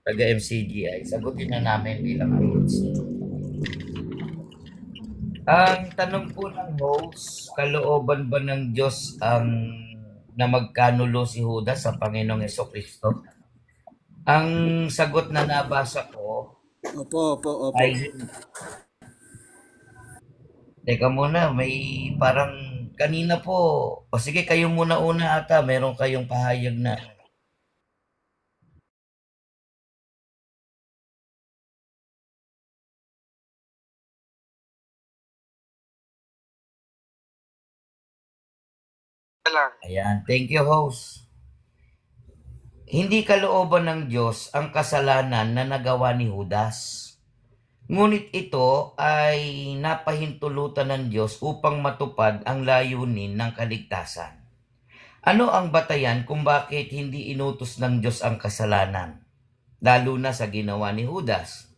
taga-MCGI, sagutin na namin bilang host. Ang tanong po ng host, kalooban ba ng Diyos ang na magkanulo si Judas sa Panginoong Hesukristo? Ang sagot na nabasa ko Opo, opo, opo. ay, teka muna, may parang kanina po, o sige kayo muna una ata, meron kayong pahayag na. Ayan, thank you host. Hindi kalooban ng Diyos ang kasalanan na nagawa ni Judas. Ngunit ito ay napahintulutan ng Diyos upang matupad ang layunin ng kaligtasan. Ano ang batayan kung bakit hindi inutos ng Diyos ang kasalanan? Lalo na sa ginawa ni Judas.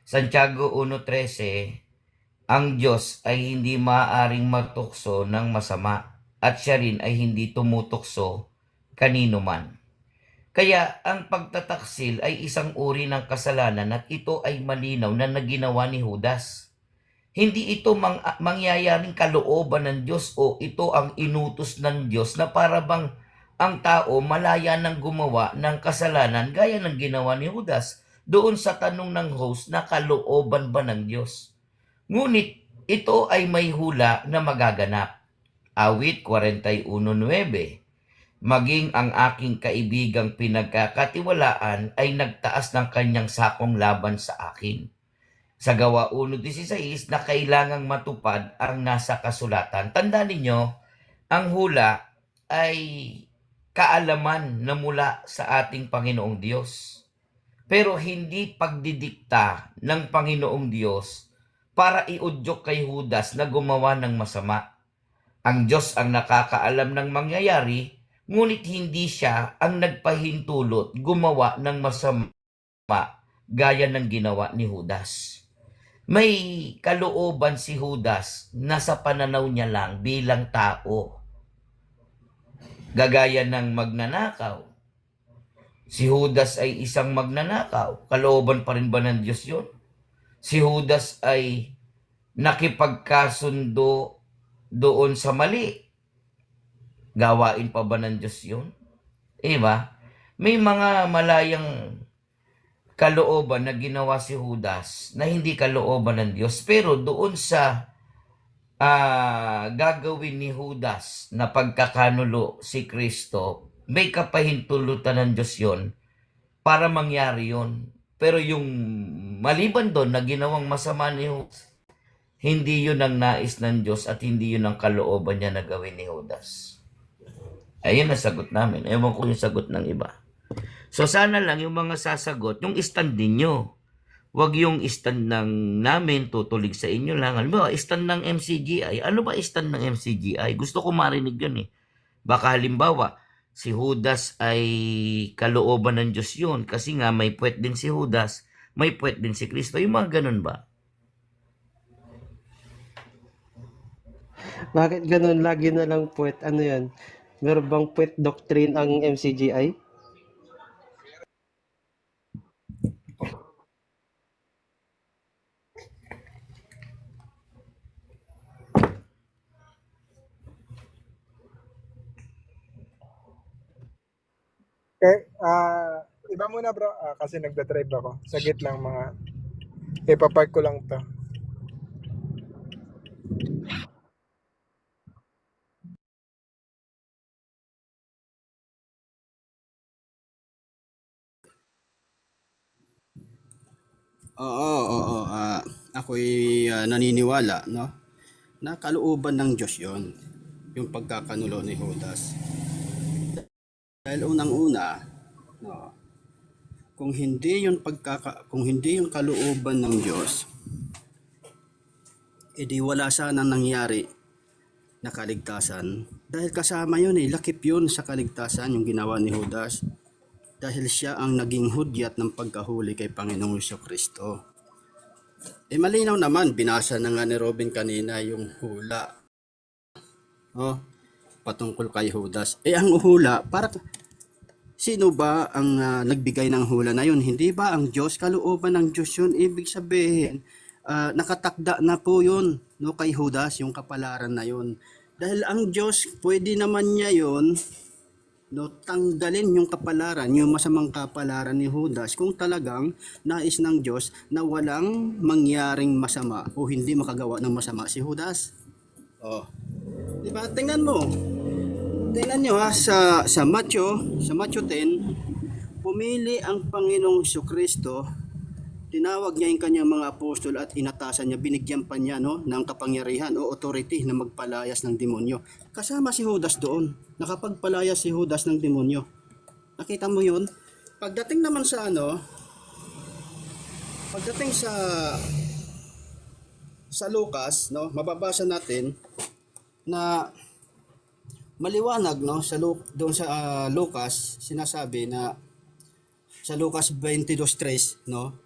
Santiago 1:13, ang Diyos ay hindi maaaring matukso ng masama at siya rin ay hindi tumutukso kanino man. Kaya ang pagtataksil ay isang uri ng kasalanan at ito ay malinaw na naginawa ni Judas. Hindi ito mangyayaring kalooban ng Diyos o ito ang inutos ng Diyos na para bang ang tao malaya ng gumawa ng kasalanan gaya ng ginawa ni Judas doon sa tanong ng host na kalooban ba ng Diyos. Ngunit ito ay may hula na magaganap. Awit 41:9. Maging ang aking kaibigang pinagkakatiwalaan ay nagtaas ng kanyang sakong laban sa akin. Sa Gawa 1:16 na kailangang matupad ang nasa kasulatan. Tandaan ninyo, ang hula ay kaalaman na mula sa ating Panginoong Diyos. Pero hindi pagdidikta ng Panginoong Diyos para iudyok kay Judas na gumawa ng masama. Ang Diyos ang nakakaalam ng mangyayari, ngunit hindi siya ang nagpahintulot gumawa ng masama gaya ng ginawa ni Judas. May kalooban si Judas na sa pananaw niya lang bilang tao. Gagaya ng magnanakaw. Si Judas ay isang magnanakaw. Kalooban pa rin ba ng Diyos yun? Si Judas ay nakipagkasundo doon sa mali. Gawain pa ba ng Diyos yun? Diba? May mga malayang kalooban na ginawa si Judas na hindi kalooban ng Diyos. Pero doon sa gagawin ni Judas na pagkakanulo si Kristo, may kapahintulutan ng Diyos yun para mangyari yun. Pero yung maliban doon na ginawang masama ni Judas, hindi yun ang nais ng Diyos at hindi yun ang kalooban niya na gawin ni Judas. Ayun ang sagot namin. Ewan ko yung sagot ng iba. So sana lang yung mga sasagot, yung stand ninyo. Huwag yung stand ng namin, tutulig sa inyo lang. Ano ba, stand ng MCGI? Ano ba stand ng MCGI? Gusto ko marinig yun eh. Baka halimbawa, si Judas ay kalooban ng Diyos yun. Kasi nga may puwet din si Judas, may puwet din si Kristo. Yung mga ganun ba? Bakit ganun? Lagi na lang puwet. Ano yan? Meron bang puwet doctrine ang MCGI? Okay, iba muna bro, kasi nagda-drive ako. Sagit lang mga, ipapark ko lang to. Oo. Ako'y naniniwala, no? Na kalooban ng Diyos yon, yung pagkakanulo ni Judas. Dahil unang-una, no, kung hindi yung kalooban ng Diyos, edi wala sana nangyari na kaligtasan. Dahil kasama yun lakip yun sa kaligtasan yung ginawa ni Judas. Dahil siya ang naging hudyat ng pagkahuli kay Panginoong Jesucristo. Malinaw naman, binasa na nga ni Robin kanina yung hula. Patungkol kay Judas. Ang hula, Sino ba ang nagbigay ng hula na yun? Hindi ba ang Diyos? Kalooban ng Diyos yun. Ibig sabihin, nakatakda na po yun, no, kay Judas, yung kapalaran na yun. Dahil ang Diyos, pwede naman niya yun, no, tanggalin yung kapalaran, yung masamang kapalaran ni Judas kung talagang nais ng Diyos na walang mangyaring masama o hindi makagawa ng masama si Judas. Oh, di ba? Tingnan mo. Tingnan nyo ha, sa Matthew 10, pumili ang Panginoong Kristo, tinawag niya yung kanyang mga apostol at inatasan niya, binigyan pa niya, no, ng kapangyarihan o authority na magpalayas ng demonyo. Kasama si Judas doon, nakapagpalayas si Judas ng demonyo. Nakita mo yun? Pagdating naman sa pagdating sa Lucas, no, mababasa natin na maliwanag, no, doon sa Lucas, sinasabi na sa Lucas 22:3, no,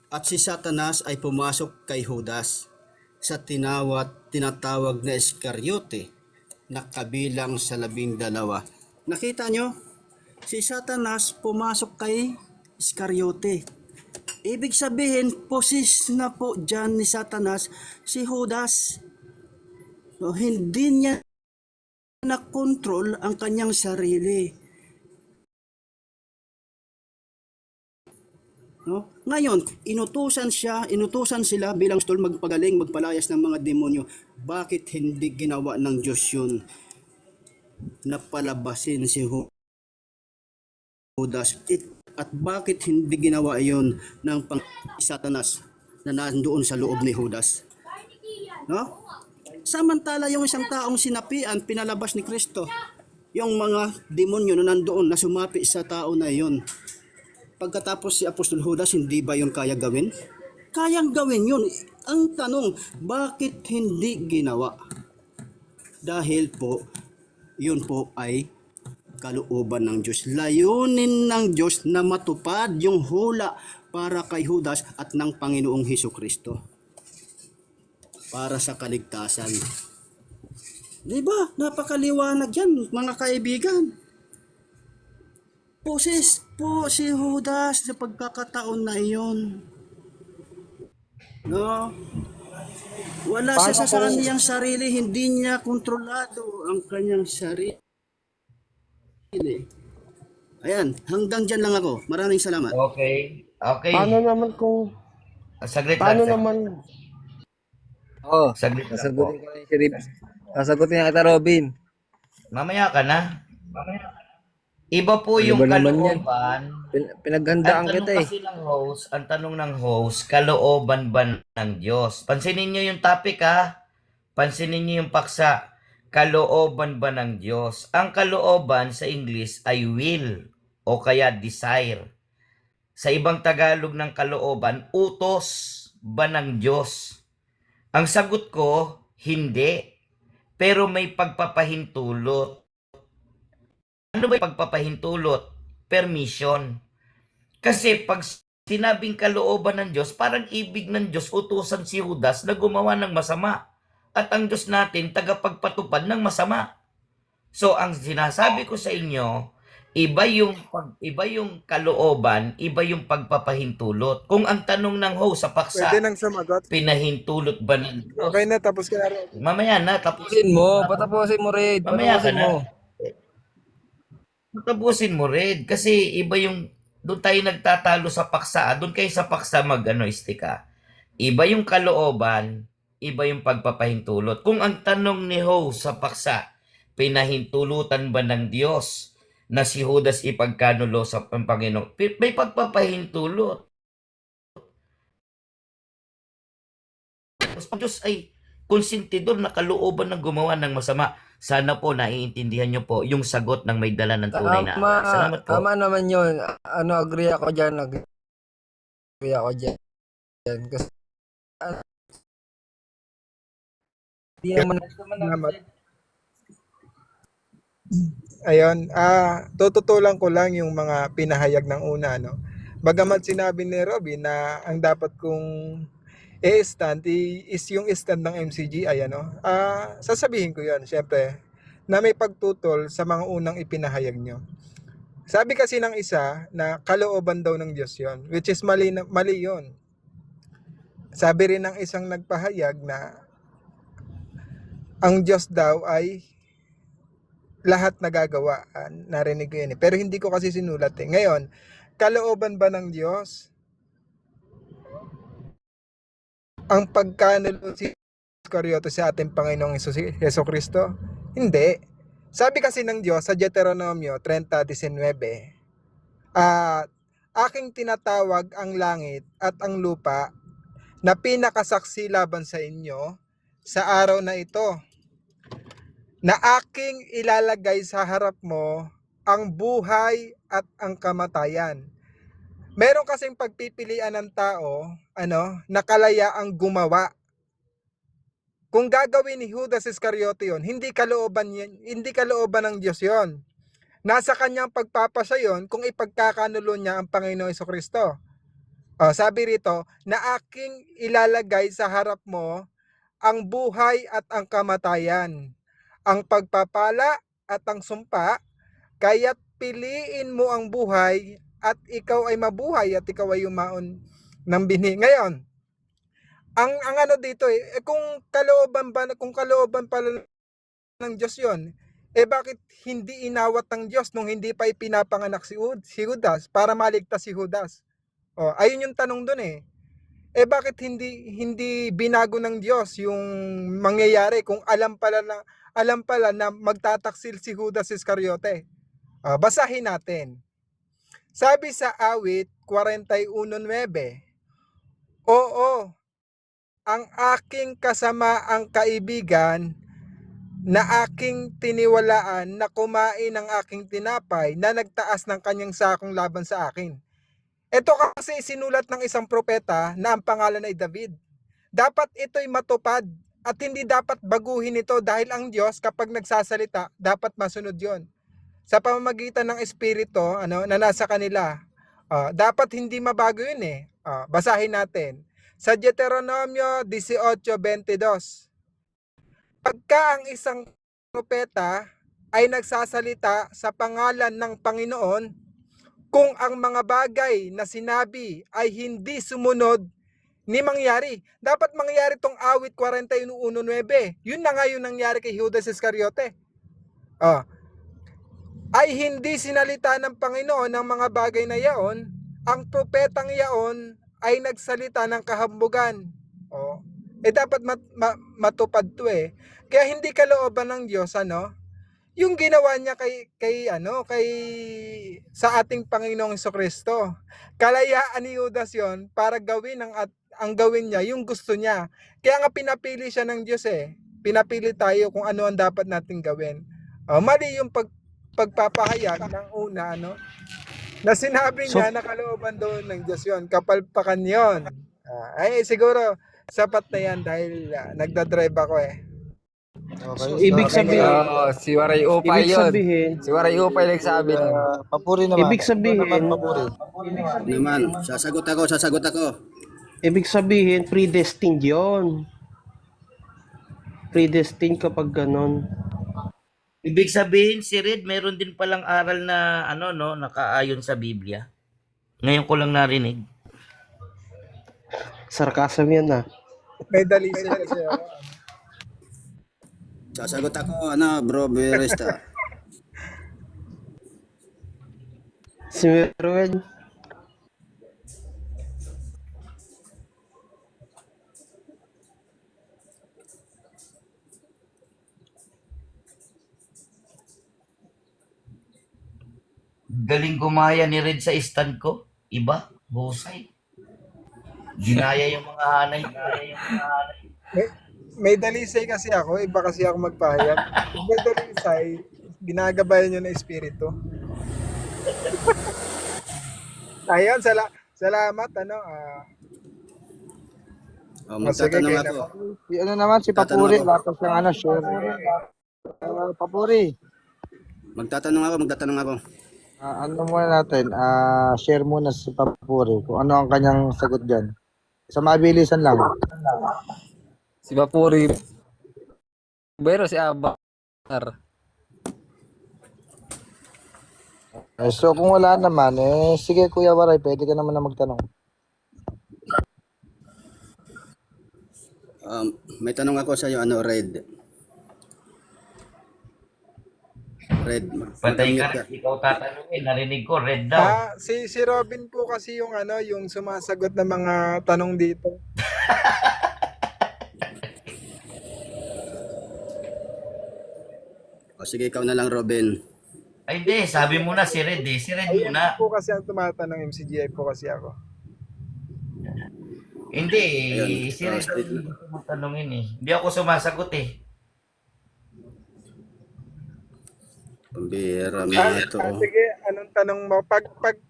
at si Satanas ay pumasok kay Judas sa tinatawag na Iscariote na kabilang sa 12. Nakita nyo? Si Satanas pumasok kay Iscariote. Ibig sabihin, possess na po dyan ni Satanas si Judas. No, hindi niya na-control ang kanyang sarili. No? Ngayon, inutusan sila bilang stol magpagaling, magpalayas ng mga demonyo. Bakit hindi ginawa ng Diyos yun? Napalabasin si Judas. At bakit hindi ginawa yun ng Satanas na nandoon sa loob ni Judas? No? Samantala yung isang taong sinapian, pinalabas ni Kristo. Yung mga demonyo na nandoon, na sumapi sa tao na yon. Pagkatapos si Apostol Judas, hindi ba yun kaya gawin? Kayang gawin yun. Ang tanong, bakit hindi ginawa? Dahil po, yun po ay kalooban ng Diyos. Layunin ng Diyos na matupad yung hula para kay Judas at ng Panginoong Hesukristo. Para sa kaligtasan. Di ba? Napakaliwanag yan, mga kaibigan. Poses po si Judas sa pagkakataon na iyon. No? Wala siya sa kanyang sarili, hindi niya kontrolado ang kanyang sarili. Ayan, hanggang dyan lang ako. Maraming salamat. Okay. Paano naman kung, Saglit paano lang. naman, Oo, Saglit lang po. sasagutin ko na yung Sheriff. Sasagutin na kita, Robin. Mamaya ka na. Iba po Ano yung ba naman yan? kalooban. Pinaghandaan kita eh. Ang tanong ng host, kalooban ba ng Diyos? Pansinin niyo yung topic ha. Pansinin niyo yung paksa. Kalooban ba ng Diyos? Ang kalooban sa English ay will o kaya desire. Sa ibang Tagalog ng kalooban, utos ba ng Diyos? Ang sagot ko, hindi. Pero may pagpapahintulot. Ano ba yung pagpapahintulot? Permission. Kasi pag sinabing kalooban ng Diyos, parang ibig ng Diyos utusan si Judas na gumawa ng masama. At ang Diyos natin, tagapagpatupad ng masama. So, ang sinasabi ko sa inyo, iba yung kalooban, iba yung pagpapahintulot. Kung ang tanong ng host sa paksa, Pwede nang sumagot. pinahintulot ba ng Diyos? Okay na, tapos ka na, Robin. Mamaya na, Patapusin mo, patapusin mo, Red. Mamaya ka Patapusin na. mo. Tapusin mo rin kasi iba yung doon tayo nagtatalo sa paksa. Doon kayo sa paksa istika. Iba yung kalooban, iba yung pagpapahintulot. Kung ang tanong ni Ho sa paksa, pinahintulutan ba ng Diyos na si Judas ipagkanulo sa Panginoon? May pagpapahintulot. Ang Diyos ay konsentidor na kalooban ng gumawa ng masama. Sana po naiintindihan nyo po yung sagot ng may dala ng tunay na ama. Salamat po. Tama naman yun. Agree ako dyan. Agree ako dyan. Kasi, di naman Salamat. Ayun, tututulan ko lang yung mga pinahayag ng una, no. Bagamat sinabi ni Robin na ang dapat kong i-stand is yung stand ng MCGI, ano. Sasabihin ko 'yan, syempre, na may pagtutol sa mga unang ipinahayag nyo. Sabi kasi ng isa na kalooban daw ng Diyos yon, which is mali, mali yon. Sabi rin ng isang nagpahayag na ang Diyos daw ay lahat nagagawa. Narinig ko yun eh. Pero hindi ko kasi sinulat eh. Ngayon, kalooban ba ng Diyos ang pagkanulo si Iscariote sa ating Panginoong Heso Kristo? Hindi. Sabi kasi ng Diyos sa Deuteronomio 30:19, aking tinatawag ang langit at ang lupa na pinakasaksi laban sa inyo sa araw na ito, na aking ilalagay sa harap mo ang buhay at ang kamatayan. Meron kasing pagpipilian ng tao, na kalayaang gumawa. Kung gagawin ni Judas Iscariote yon, hindi kalooban ng Diyos yon. Nasa kanyang pagpapasya yon kung ipagkakanulo niya ang Panginoong Jesucristo. Sabi rito, na aking ilalagay sa harap mo ang buhay at ang kamatayan, ang pagpapala at ang sumpa, kaya't piliin mo ang buhay at ikaw ay mabuhay at ikaw ay yumaon ng binhi. Ngayon, ang ano dito kung kalooban pala ng Diyos yon, bakit hindi inawat ng Diyos nung hindi pa ipinapanganak si Judas para maligtas si Judas? Ayun yung tanong doon eh. Bakit hindi binago ng Diyos yung mangyayari kung alam pala na magtataksil si Judas Iscariote? Basahin natin. Sabi sa awit 41:9, oo, ang aking kasamaang kaibigan na aking tiniwalaan na kumain ng aking tinapay na nagtaas ng kanyang sakong laban sa akin. Ito kasi sinulat ng isang propeta na ang pangalan ay David. Dapat ito'y matupad at hindi dapat baguhin ito dahil ang Diyos kapag nagsasalita, dapat masunod yon. Sa pamamagitan ng Espiritu na nasa kanila, dapat hindi mabago yun eh. Basahin natin. Sa Deuteronomio 18:22, pagka ang isang propeta ay nagsasalita sa pangalan ng Panginoon, kung ang mga bagay na sinabi ay hindi sumunod ni mangyari. Dapat mangyari tong awit 41:9. Yun na nga yung nangyari kay Judas Iscariote. Ay hindi sinalita ng Panginoon ng mga bagay na yaon, ang propetang yaon ay nagsalita ng kahambugan. Dapat matupad to eh. Kaya hindi kalooban ng Diyos yung ginawa niya kay sa ating Panginoong Jesucristo. Kalayaan ni Judas yon para gawin ang gawin niya yung gusto niya. Kaya nga pinapili siya ng Diyos eh. Pinapili tayo kung ano ang dapat nating gawin. Mali yung pagpapahayag ng una na sinabi niya na kalooban doon ng Diyos yon, kapalpakan yon. Siguro sapat na yan dahil nagdadrive ako eh. Okay. Ibig sabihin, Si Waray Upay ibig yun. sabihin, Si Waray Upay nagsabi nun. Papuri naman. ibig sabihin, Naman, sasagot ako. ibig sabihin, predestined yun. Predestined kapag ganon. Ibig sabihin, si Red, meron din palang aral na nakaayon sa Biblia. Ngayon ko lang narinig. Sarcasm yan ah. May dalisay kasi ako. Sasagot ako, bro, Beresta. Si Merwin, Galing gumaya ni Red sa stand ko. Iba, husay. Ginaya yung mga hanay. May dalisay kasi ako, iba kasi ako magpahayag. Kung may dalisay, ginagabayan nyo na espiritu. Ayun, salamat, Magtatanong sige, ako. Si ano naman, si Papuri. Tatanong ako. Lapos ng share. Papuri. Magtatanong ako. Ano muna natin? Share muna si Papuri kung ano ang kanyang sagot dyan. Sa mabilisan lang. Si Papuri. Pero si Abar. So kung wala naman, sige Kuya Waray, pwede ka naman na magtanong. May tanong ako sa iyo, Red. Red, Patay mag-unmute ka, ka. ikaw tatanungin. Narinig ko, red daw. Si Robin po kasi yung yung sumasagot ng mga tanong dito. O sige, ikaw na lang, Robin. Ay, hindi. Sabi mo na si Red eh. Si Red Ayun muna. po kasi ang tumatanong, MCGI po kasi ako. Hindi. Ayun. Si Red ang gusto mong tanungin eh. Hindi ako sumasagot eh. Pambira mga ito. Sige, anong tanong mo?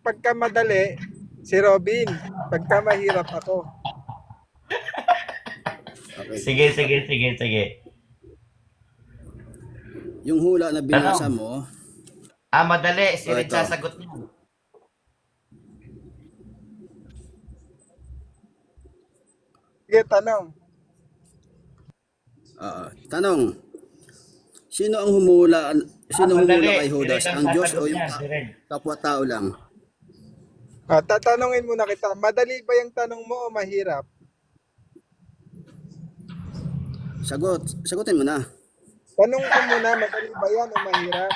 Pagka madali, si Robin. Pagka mahirap ako. Okay. Sige. Yung hula na binasa mo, Madali. Si Red ito. sasagot niya. Sige, tanong. tanong, sino ang humula? Sino humula Madali. kay Judas? Si Red Ang Diyos o sasagot yung niya, si Red. kapwa-tao lang? Tatanungin muna kita. Madali ba yung tanong mo o mahirap? Sagutin mo na. Tanong ko muna, madali ba yan o mahirap?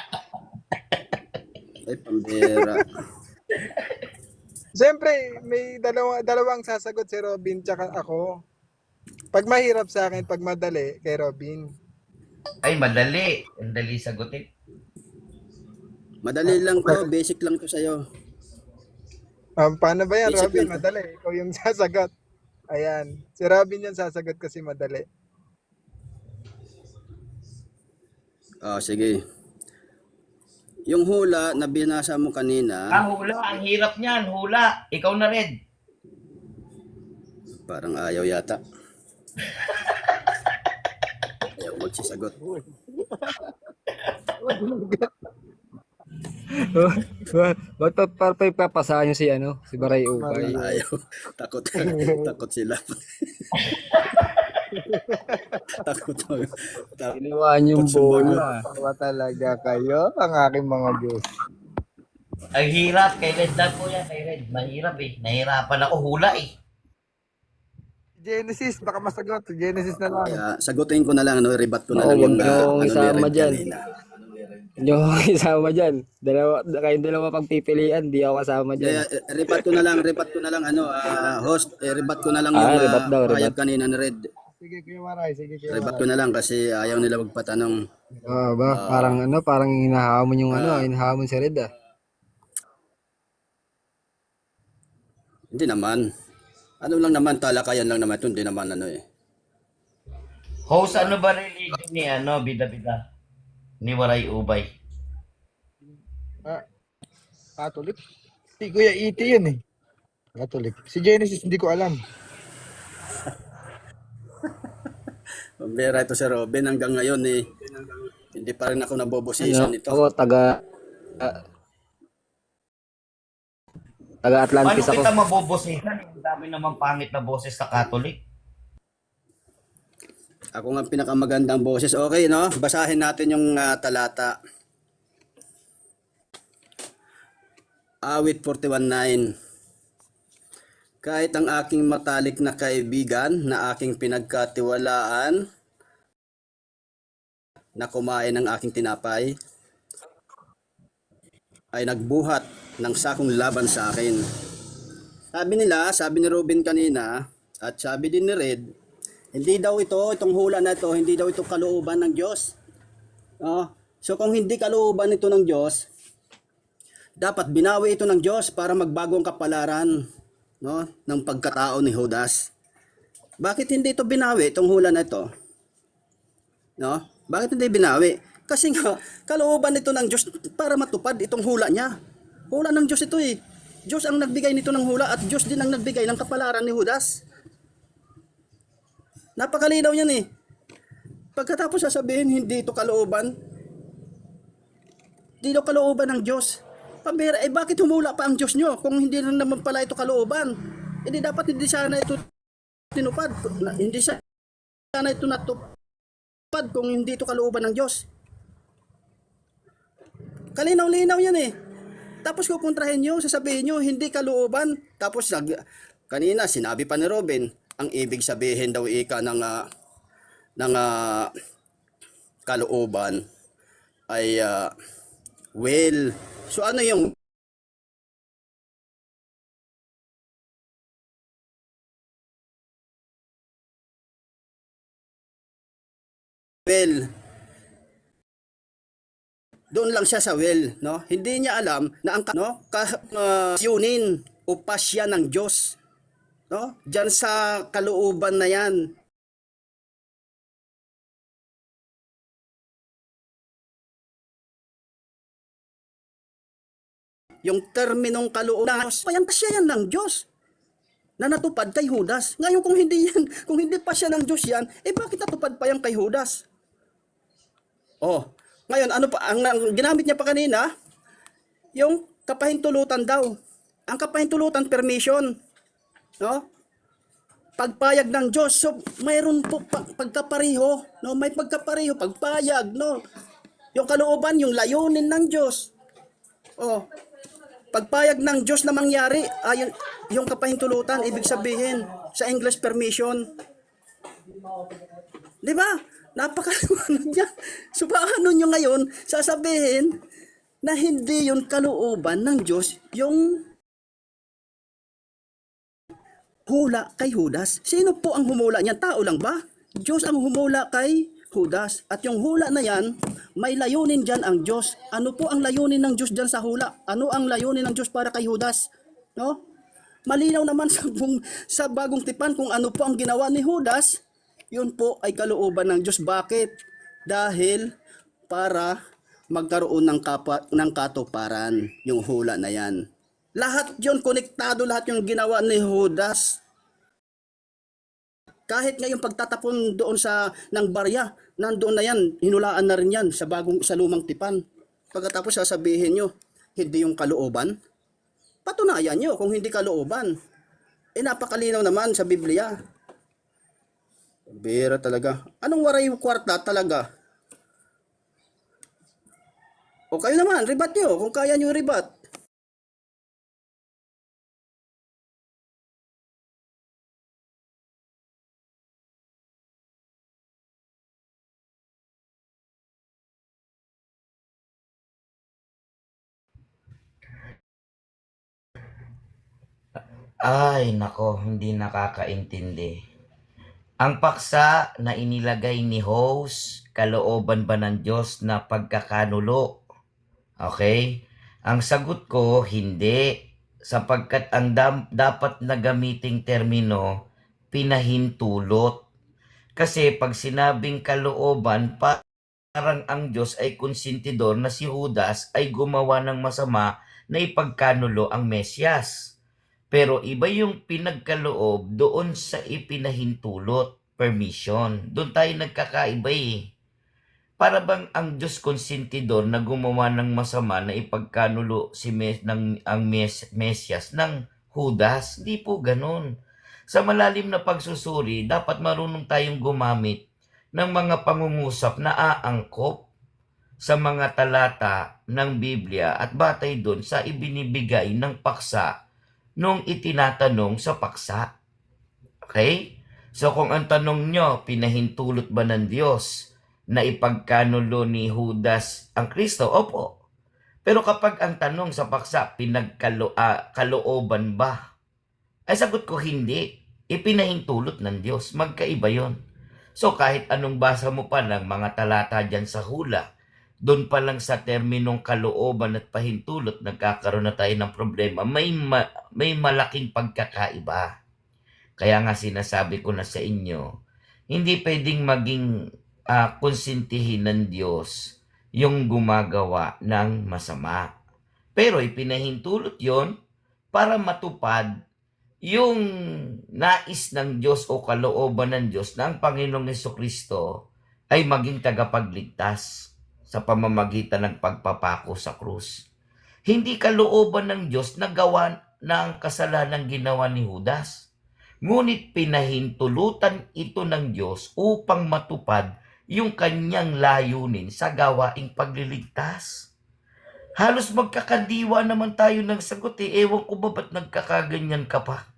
Ay, pambira. Siyempre, may dalawang sasagot si Robin tsaka ako. Pag mahirap sa akin, pag madali, kay Robin. Ay, madali. Ang dali sagutin. Madali lang to, basic lang to sa'yo. Paano ba yan, Basic Robin? lang to. Madali. Ikaw yung sasagot. Ayan. Si Robin yung sasagot kasi madali. Sige. Yung hula na binasa mo kanina, Hula. Ang hirap niyan. Hula. Ikaw na, Red. parang ayaw yata. Ayaw magsisagot. Ba't pa ipapasahan nyo si Baray Ubay? Ayaw. Takot. Takot sila. takot. Ginawa niyong Pagsumbong. bola. Tawa talaga kayo, ang aking mga Diyos. Ang hirap. Kay Red daw po yan. Kay Red. Mahirap eh. Nahirapan ako. Hula eh. Genesis, baka masagot. Genesis na lang. Kaya sagutin ko na lang, rebat ko na Oo, lang yung wag niyong ni isama Red dyan. kanina. Yung kasama dyan. Kayong dalawa pagpipilian, di ako kasama Kaya dyan. rebat ko na lang host, rebat ko na lang yung Rebat daw, pahayag rebat. kanina ni Red. Sige, Kuya Waray. Sige, Kuya Rebat ko na lang kasi ayaw nila magpatanong. Parang hinahamon yung hinahamon si Red ah. Hindi naman. Ano lang naman, talakayan lang naman ito. Hindi naman Host, ano ba religion ni bida-bida? Ni Waray Ubay. Catholic? Si Kuya E.T. yun eh. Catholic. Si Genesis, hindi ko alam. Pambira ito si Robin hanggang ngayon hindi pa rin ako nabobosisyon nito. Ako, taga Atlantis Paano ako. kita mabobosihan? Ang dami naman pangit na boses sa Catholic. Ako nga pinakamagandang boses. Okay, no? Basahin natin yung talata. Awit 41:9. Kahit ang aking matalik na kaibigan na aking pinagkatiwalaan na kumain ng aking tinapay ay nagbuhat ng sakong laban sa akin. Sabi ni Robin kanina at sabi din ni Red, hindi daw itong hula na ito, hindi daw ito kalooban ng Diyos. So kung hindi kalooban ito ng Diyos, dapat binawi ito ng Diyos para magbago ang kapalaran, ng pagkatao ni Judas. Bakit hindi ito binawi, itong hula na ito? Bakit hindi binawi? Kasi nga, kalooban ito ng Diyos para matupad itong hula niya. Hula ng Diyos ito eh. Diyos ang nagbigay nito ng hula at Diyos din ang nagbigay ng kapalaran ni Judas. Napakalinaw yan eh. Pagkatapos sasabihin, hindi ito kalooban. Hindi ito kalooban ng Diyos. Pambira, bakit humula pa ang Diyos nyo kung hindi rin naman pala ito kalooban? Hindi dapat hindi sana ito tinupad. Hindi sana ito natupad kung hindi ito kalooban ng Diyos. Kalinaw-linaw yan eh. Tapos kukontrahin nyo, sasabihin nyo, hindi kalooban. Tapos kanina, sinabi pa ni Robin, ang ibig sabihin daw ika ng kalooban ay will. So ano yung will? Doon lang siya sa will, no? Hindi niya alam na ang yunin o pasya ng Diyos, no? Diyan sa kalooban na yan. Yung terminong kalooban, payang pasya yan ng Diyos na natupad kay Judas. Ngayon kung hindi pa siya ng Diyos yan, bakit natupad pa yan kay Judas? Oh, ngayon ano pa ang ginamit niya pa kanina? Yung kapahintulutan daw. Ang kapahintulutan permission, no? Pagpayag ng Diyos. So mayroon po pagkapareho, no? May pagkapareho, pagpayag, no? Yung kalooban, yung layunin ng Diyos. Oh, pagpayag ng Diyos na mangyari, yung kapahintulutan, ibig sabihin, sa English permission. Di ba? Napakaliwanag yan. So paano nyo ngayon sasabihin na hindi yung kalooban ng Diyos yung hula kay Judas? Sino po ang humula niyan? Tao lang ba? Diyos ang humula kay Judas. At yung hula na yan, may layunin dyan ang Diyos. Ano po ang layunin ng Diyos dyan sa hula? Ano ang layunin ng Diyos para kay Judas? No? Malinaw naman sa bagong tipan kung ano po ang ginawa ni Judas. Yun po ay kalooban ng Diyos. Bakit? Dahil para magkaroon ng katuparan yung hula na yan. Lahat yun, konektado lahat yung ginawa ni Judas. Kahit ngayong pagtatapon doon ng barya, nandoon na yan, hinulaan na rin yan sa lumang tipan. Pagkatapos sasabihin nyo, hindi yung kalooban. Patunayan nyo kung hindi kalooban. Napakalinaw naman sa Biblia. Bira talaga. Anong waray kwarta talaga? O kayo naman, ribat nyo kung kaya nyo ribat. Ay, nako, hindi nakakaintindi. Ang paksa na inilagay ni host, kalooban ba ng Diyos na pagkakanulo? Okay? Ang sagot ko, hindi. Sapagkat ang dapat na gamiting termino, pinahintulot. Kasi pag sinabing kalooban, parang ang Diyos ay konsentidor na si Judas ay gumawa ng masama na ipagkanulo ang Mesyas. Pero iba yung pinagkaloob doon sa ipinahintulot, permission. Doon tayo nagkakaiba eh. Para bang ang Diyos konsentidor na gumawa ng masama na ipagkanulo ang Mesyas ng Judas? Di po ganun. Sa malalim na pagsusuri, dapat marunong tayong gumamit ng mga pangungusap na aangkop sa mga talata ng Biblia at batay doon sa ibinibigay ng paksa nung itinatanong sa paksa. Okay? So kung ang tanong nyo, pinahintulot ba ng Diyos na ipagkanulo ni Judas ang Kristo? Opo. Pero kapag ang tanong sa paksa, kalooban ba? Ay sagot ko hindi. Ipinahintulot ng Diyos. Magkaiba yon. So kahit anong basa mo pa ng mga talata dyan sa hula, doon pa lang sa terminong kalooban at pahintulot, nagkakaroon na tayo ng problema. May malaking pagkakaiba. Kaya nga sinasabi ko na sa inyo, hindi pwedeng maging konsentihin ng Diyos yung gumagawa ng masama. Pero ipinahintulot yon para matupad yung nais ng Diyos o kalooban ng Diyos na ang Panginoong Jesucristo ay maging tagapagligtas sa pamamagitan ng pagpapako sa krus. Hindi kalooban ng Diyos na gawa na ang kasalanan ginawa ni Judas. Ngunit pinahintulutan ito ng Diyos upang matupad yung kanyang layunin sa gawaing pagliligtas. Halos magkakadiwa naman tayo ng sagot eh. Ewan ko ba ba't nagkakaganyan ka pa?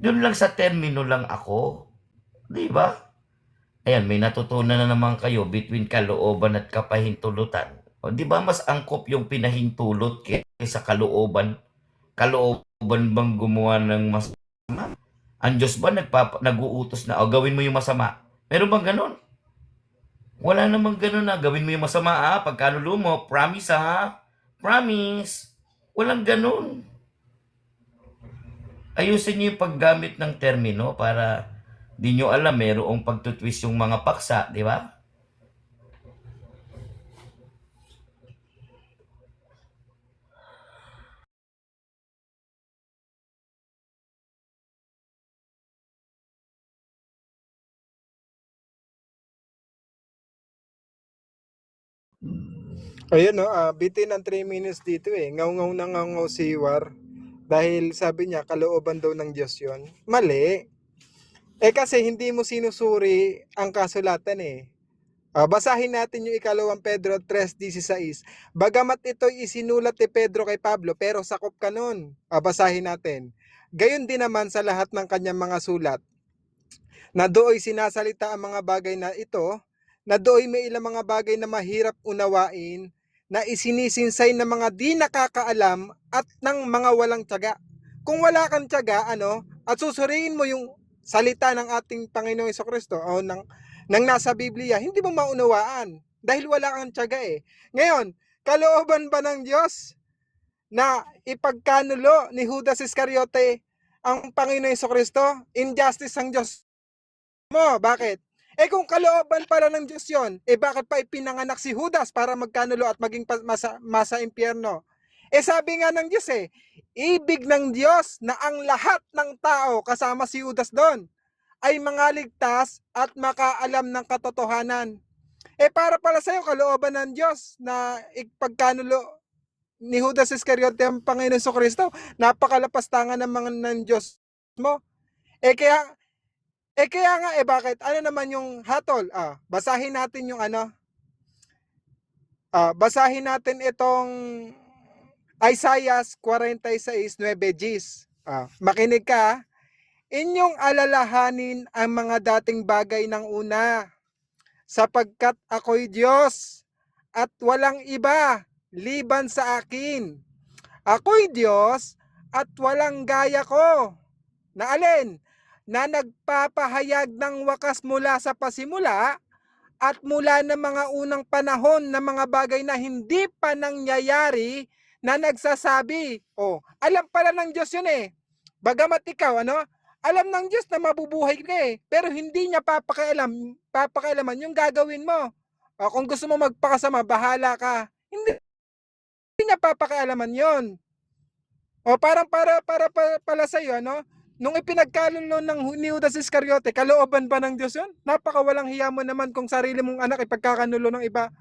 Yun lang sa termino lang ako. Di ba? Ayan, may natutunan na naman kayo between kalooban at kapahintulutan. O, di ba mas angkop yung pinahintulot kaysa kalooban? Kalooban bang gumawa ng masama? Ang Diyos ba nag-uutos na, o gawin mo yung masama? Meron bang ganun? Wala namang ganun na, gawin mo yung masama pagkanulo mo, promise promise. Walang ganun. Ayusin niyo yung paggamit ng termino para di nyo alam merong pagtutwist yung mga paksa, di ba? Ayun no, bitin ng 3 minutes dito eh. Ngaw-ngaw na ngaw si War. Dahil sabi niya, kalooban daw ng Diyos yon. Mali. Kasi hindi mo sinusuri ang kasulatan eh. Basahin natin yung ikalawang Pedro 3:16. Bagamat ito'y isinulat ni Pedro kay Pablo, pero sakop ka nun. Basahin natin. Gayon din naman sa lahat ng kanyang mga sulat, na dooy sinasalita ang mga bagay na ito, na dooy may ilang mga bagay na mahirap unawain, na isinisinsay ng mga di nakakaalam at ng mga walang tiyaga. Kung wala kang tiyaga, at susuriin mo yung salita ng ating Panginoong Jesucristo o ng nasa Biblia, hindi mo maunawaan dahil wala kang tiyaga eh. Ngayon, kalooban ba ng Diyos na ipagkanulo ni Judas Iscariote ang Panginoong Jesucristo? Injustice ang Diyos mo. Bakit? Kung kalooban pala ng Diyos yon, bakit pa ipinanganak si Judas para magkanulo at maging masa impyerno? Sabi nga ng Diyos ibig ng Diyos na ang lahat ng tao, kasama si Judas doon, ay mangaligtas at makaalam ng katotohanan. Para pala sa'yo, kalooban ng Diyos na ipagkanulo ni Judas Iscariote ang Panginoon Jesucristo, napakalapastangan ng mga ng Diyos mo. Kaya nga bakit? Ano naman yung hatol? Basahin natin yung basahin natin itong Isaiah 46:9 Gs. Makinig ka. Inyong alalahanin ang mga dating bagay ng una, sapagkat ako'y Diyos at walang iba liban sa akin. Ako'y Diyos at walang gaya ko. Na alin? Na nagpapahayag ng wakas mula sa pasimula at mula ng mga unang panahon na mga bagay na hindi pa nangyayari, na nagsasabi, alam pala ng Diyos yun Bagamat ikaw, alam ng Diyos na mabubuhay ka pero hindi niya papakailaman yung gagawin mo. Kung gusto mo magpakasama, bahala ka. Hindi niya papakailaman yon. Parang para pala sa iyo, nung ipinagkalulo ng ni Judas Iscariote, kalooban ba ng Diyos yun? Napakawalang hiya mo naman kung sarili mong anak ipagkakanulo ng iba.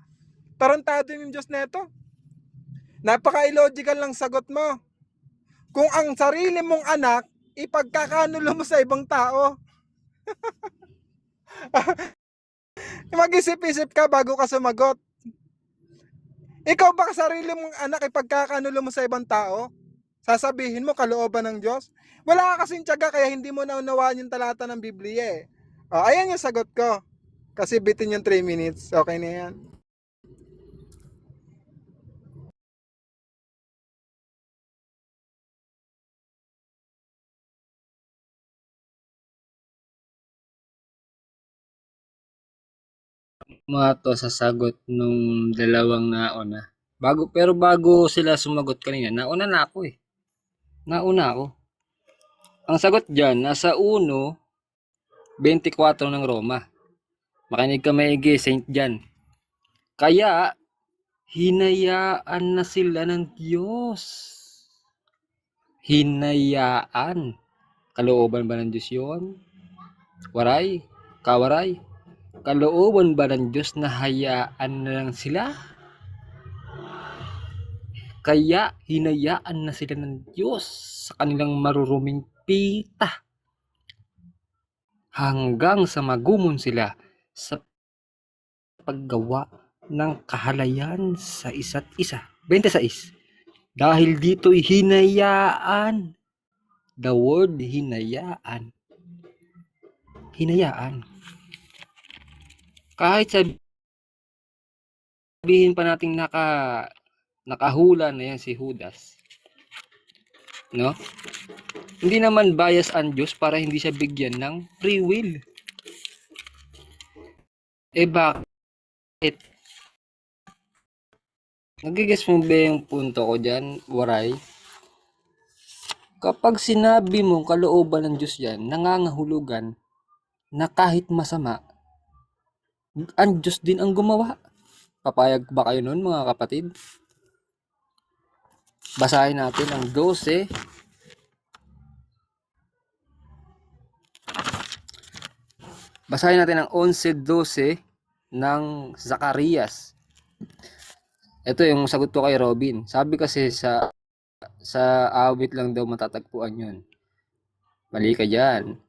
Tarantado yung Diyos neto. Napaka-illogical lang sagot mo. Kung ang sarili mong anak ipagkakanulo mo sa ibang tao, mag-isip-isip ka bago ka sumagot. Ikaw ba sarili mong anak ipagkakanulo mo sa ibang tao? Sasabihin mo kalooban ng Diyos? Wala ka kasing tiyaga kaya hindi mo naunawaan yung talata ng Biblia ayan yung sagot ko. Kasi bitin yung 3 minutes. Okay na yan. Mga to sa sagot nung dalawang nauna. Bago sila sumagot kanina, nauna na ako Nauna ako. Ang sagot dyan, nasa 1:24 ng Roma. Makinig ka maigi, Saint John. Kaya, hinayaan na sila ng Diyos. Hinayaan. Kalooban ba ng Diyos yun? Waray, kawaray. Kalooban ba ng Diyos na hayaan na lang sila? Kaya hinayaan na sila ng Diyos sa kanilang maruruming pita hanggang sa magumon sila sa paggawa ng kahalayan sa isa't isa. 26. Dahil dito'y hinayaan. The word hinayaan. Hinayaan. Kahit sabihin pa nating nakahula na yan si Judas, no? Hindi naman bias ang Diyos para hindi siya bigyan ng free will. Bakit? Nagigets mo ba yung punto ko dyan, Waray? Kapag sinabi mong kalooban ng Diyos yan, nangangahulugan na kahit masama, ang Diyos din ang gumawa. Papayag ba kayo nun, mga kapatid? Basahin natin ang 12. Basahin natin ang 11-12 ng Zacarias. Ito yung sagot ko kay Robin. Sabi kasi sa awit lang daw matatagpuan yun. Mali ka dyan.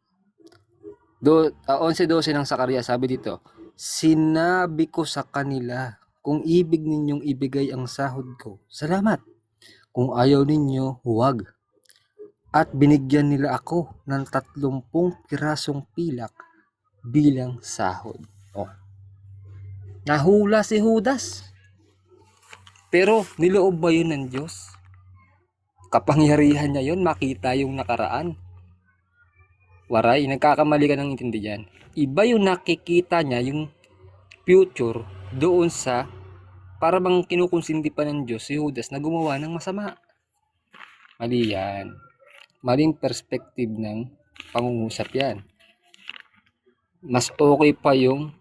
11-12 ng Zacarias, sabi dito, sinabi ko sa kanila, kung ibig ninyong ibigay ang sahod ko, salamat. Kung ayaw ninyo, huwag. At binigyan nila ako ng 30 pirasong pilak bilang sahod. Nahula si Judas. Pero niloob ba yun ng Diyos? Kapangyarihan niya yun, makita yung nakaraan. Waray, nagkakamali ka ng intindi dyan. Iba yung nakikita niya, yung future, doon sa para bang kinukonsindi pa ng Diyos si Judas na gumawa ng masama. Mali yan. Maling perspective ng pangungusap yan. Mas okay pa yung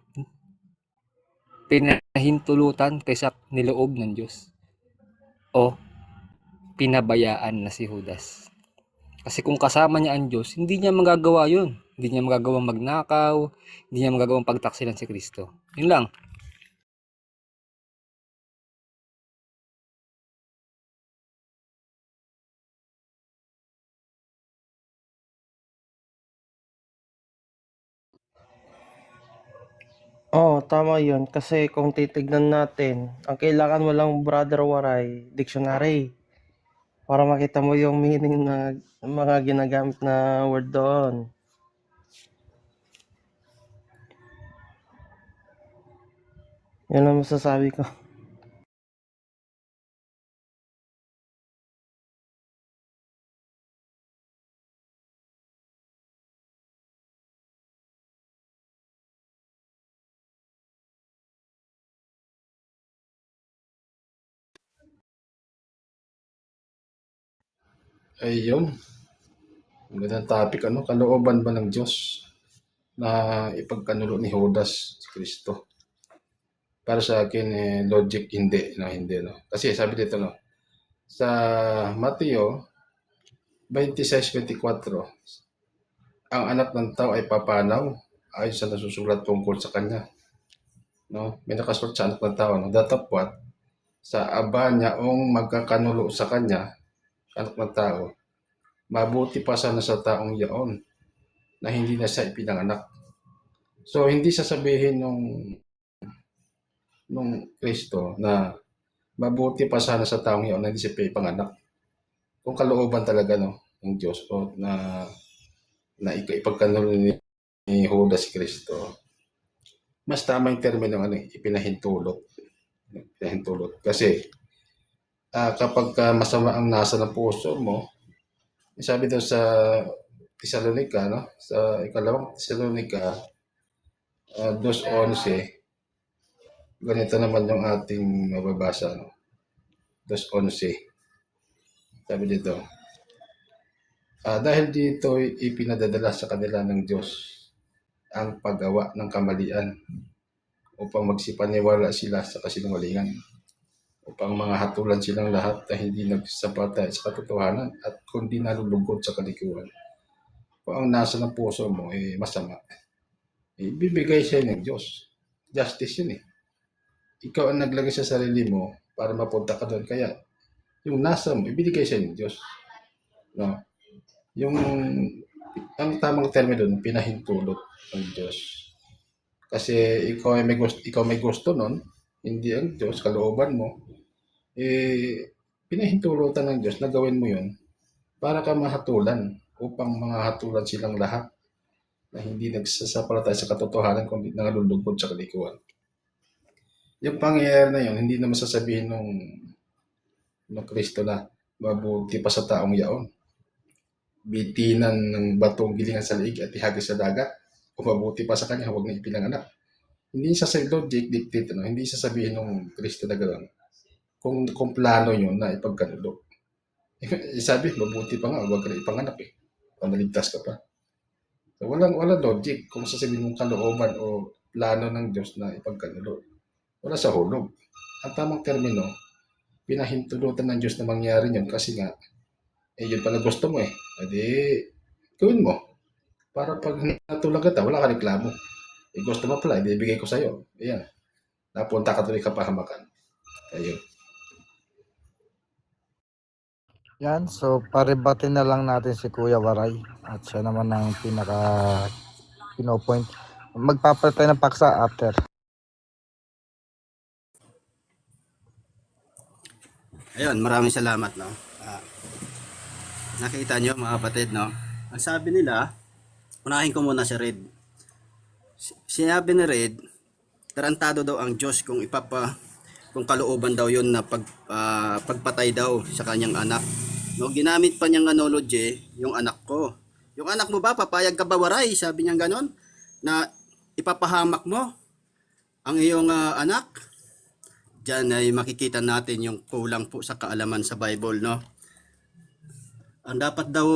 pinahintulutan kaysa niloob ng Diyos. O pinabayaan na si Judas. Kasi kung kasama niya ang Diyos, hindi niya magagawa yun. Hindi niya magagawang magnakaw, hindi niya magagawang pagtaksilan si Kristo. Yun lang. Oo, tama yun. Kasi kung titignan natin, ang kailangan mo lang, Brother Waray, dictionary. Para makita mo yung meaning na mga ginagamit na word doon. Yan ang masasabi ko. Ay yun, magandang topic, kalooban ba ng Diyos na ipagkanulo ni Judas si Kristo? Para sa akin, logic hindi, no? Kasi sabi dito, no, sa Mateo 26:24, ang anak ng tao ay papanaw ayon sa nasusulat tungkol sa kanya, no? May nakasulat sa anak ng tao, no? Datapwat, sa aba niya magkakanulo sa kanya, anak ng tao, mabuti pa sana sa taong yaon na hindi na siya ipinanganak. So, hindi sasabihin nung Kristo na mabuti pa sana sa taong yaon na hindi siya ipanganak. Kung kalooban talaga, no, ng Diyos o na ipagkanulo ni Judas si Kristo, mas tama yung termino ipinahintulot. Kasi kapag masama ang nasa ng puso mo, sabi daw sa Thessalonica, no? Sa ikalawang Thessalonica 2:11, ganito naman yung ating mababasa, no? 2:11. Sabi dito, dahil dito ipinadadala sa kanila ng Diyos ang paggawa ng kamalian upang magsipaniwala sila sa kasinungalingan, upang mga hatulan silang lahat na hindi nagsasapata sa katotohanan at kundi nalulugod sa kalikuan. Kung ang nasa ng puso mo masama, ibibigay siya ng Diyos. Justice yun. Ikaw ang naglagay sa sarili mo para mapunta ka doon. Kaya yung nasa mo, ibigay siya ng Diyos. No? Ang tamang termino doon, pinahintulot ng Diyos. Kasi ikaw may gusto nun, hindi ang Diyos, kalooban mo. pinahintulutan ng Diyos na gawin mo yun para ka mahatulan upang mahatulan silang lahat na hindi nagsasapalataya sa katotohanan kundi nangalulugod sa kalikuan. Yung pangyayari na yun, hindi naman sasabihin ng Kristo na mabuti pa sa taong yaon. Bitinan ng batong gilingan sa liig at ihagis sa dagat o mabuti pa sa kanya, huwag na ipinanganak. Hindi sasabihin, logic, dictate, hindi sasabihin ng Kristo na gano'n. Kung plano yun na ipagkanulo. Sabi, mabuti pa nga, huwag ka na ipanganak panaligtas ka pa. So, walang logic kung sasabihin mong kalooban o plano ng Diyos na ipagkanulo. Wala sa hulog. Ang tamang termino, pinahintulutan ng Diyos na mangyari yun kasi nga, yun pala gusto mo Edi, gawin mo. Para pag natulog ka, wala ka reklamo. Gusto mo pala, ibigay ko sa'yo. Ayan. Napunta ka tuloy kapahamakan. Ayun. Yan, so paribatin na lang natin si Kuya Waray at siya naman ang pinaka pinopoint. Magpapalit tayo ng paksa after. Ayun, maraming salamat, no. Nakita nyo mga kapatid, no. Ang sabi nila, unahin ko muna si Red. Sinabi ni Red, tarantado daw ang Diyos kung kung kalooban daw yun na pagpatay daw sa kanyang anak. No, ginamit pa niyang analogy yung anak ko. Yung anak mo ba, papayag ka ba, Waray? Sabi niya ganon, na ipapahamak mo ang iyong anak. Diyan ay makikita natin yung kulang po sa kaalaman sa Bible, no? Ang dapat daw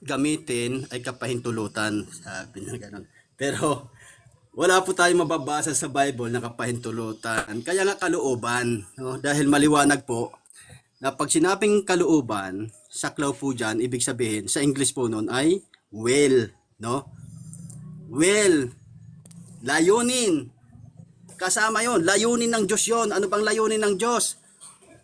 gamitin ay kapahintulutan, sabi niya ganon. Pero wala po tayong mababasa sa Bible na kapahintulutan. Kaya nga kalooban, no? Dahil maliwanag po na pag sinabing kalooban, saklaw po dyan, ibig sabihin, sa English po nun ay will, no? Will, layunin, kasama yon, layunin ng Diyos yon. Ano bang layunin ng Diyos?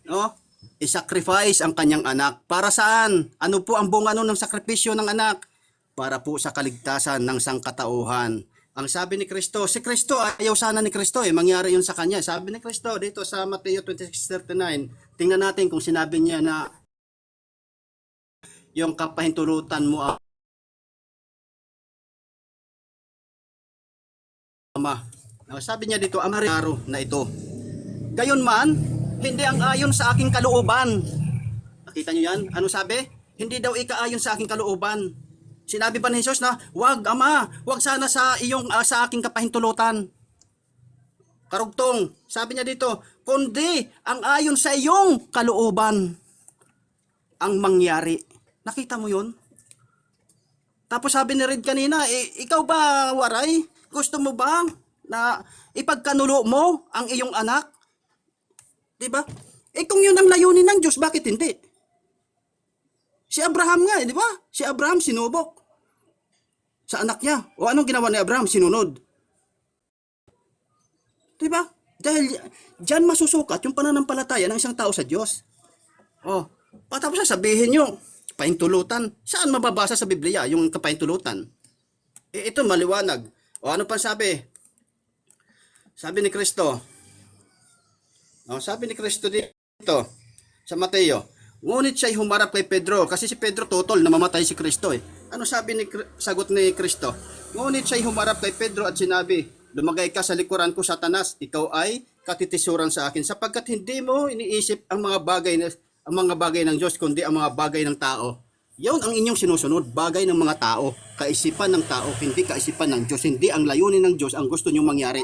No? I-sacrifice ang kanyang anak. Para saan? Ano po ang bunga ng sakripisyo ng anak? Para po sa kaligtasan ng sangkatauhan. Ang sabi ni Kristo, si Kristo, ayaw sana ni Kristo mangyari yun sa kanya. Sabi ni Kristo dito sa Mateo 26:39, tingnan natin kung sinabi niya na yung kapahintulutan mo Ama. Sabi niya dito, Amararo na ito. Gayon man, hindi ang ayon sa aking kalooban. Nakita niyo yan? Ano sabi? Hindi daw ikaayon sa aking kalooban. Sinabi ba ni Jesus na, wag Ama, wag sana sa sa aking kapahintulutan. Karugtong, sabi niya dito, kundi ang ayon sa iyong kalooban ang mangyari. Nakita mo yun? Tapos sabi ni Red kanina, ikaw ba, Waray? Gusto mo ba na ipagkanulo mo ang iyong anak? Diba? Kung yun ang layunin ng Diyos, bakit hindi? Si Abraham nga, di ba? Si Abraham sinubok sa anak niya. O anong ginawa ni Abraham? Sinunod. Diba? Dahil dyan masusukat yung pananampalataya ng isang tao sa Diyos. O, patapos sabihin nyo, pahintulutan. Saan mababasa sa Biblia yung kapahintulutan? Ito maliwanag. O ano pa sabi? Sabi ni Kristo. Sabi ni Kristo dito sa Mateo, ngunit siya'y humarap kay Pedro kasi si Pedro tutol na mamatay si Kristo Ano sagot ni Kristo? Ngunit siya'y humarap kay Pedro at sinabi, lumagay ka sa likuran ko, Satanas, ikaw ay katitisuran sa akin sapagkat hindi mo iniisip ang mga bagay ng Diyos kundi ang mga bagay ng tao. Yun ang inyong sinusunod, bagay ng mga tao, kaisipan ng tao, hindi kaisipan ng Diyos, hindi ang layunin ng Diyos ang gusto nyong mangyari.